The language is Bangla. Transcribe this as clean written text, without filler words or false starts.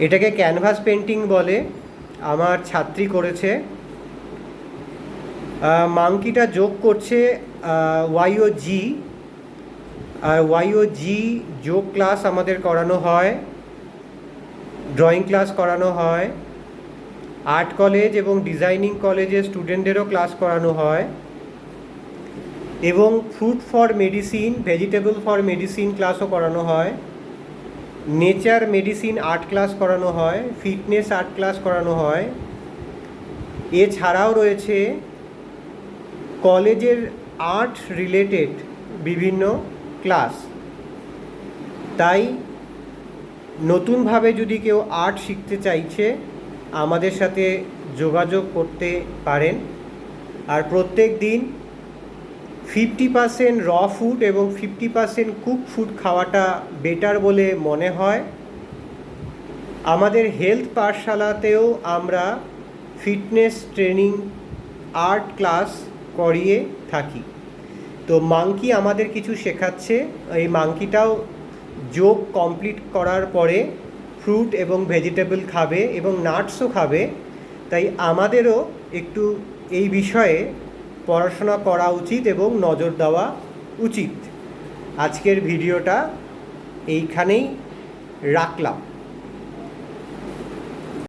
এটাকে ক্যানভাস পেন্টিং বলে। আমার ছাত্রী করেছে। মাংকিটা যোগ করছে ওয়াই ও জি। আর ওয়াই ও জি যোগ ক্লাস আমাদের করানো হয়, ড্রয়িং ক্লাস করানো হয়, আর্ট কলেজ এবং ডিজাইনিং কলেজের স্টুডেন্টদেরও ক্লাস করানো হয়, এবং fruit for medicine, vegetable for medicine ক্লাসও করানো হয়, নেচার মেডিসিন আর্ট ক্লাস করানো হয়, ফিটনেস আর্ট ক্লাস করানো হয়। এছাড়াও রয়েছে কলেজের আর্ট রিলেটেড বিভিন্ন ক্লাস। তাই নতুনভাবে যদি কেউ আর্ট শিখতে চাইছে আমাদের সাথে যোগাযোগ করতে পারেন। আর প্রত্যেক দিন 50% র ফুড এবং 50% কুক ফুড খাওয়াটা বেটার বলে মনে হয়। আমাদের হেলথ পাঠশালাতেও আমরা ফিটনেস ট্রেনিং আর্ট ক্লাস করিয়ে থাকি। তো মাংকি আমাদের কিছু শেখাচ্ছে। এই মাংকিটাও যোগ কমপ্লিট করার পরে ফ্রুট এবং ভেজিটেবল খাবে এবং নাটসও খাবে। তাই আমাদেরও একটু এই বিষয়ে পড়াশোনা করা উচিত এবং নজর দেওয়া উচিত। আজকের ভিডিওটা এইখানেই রাখলাম।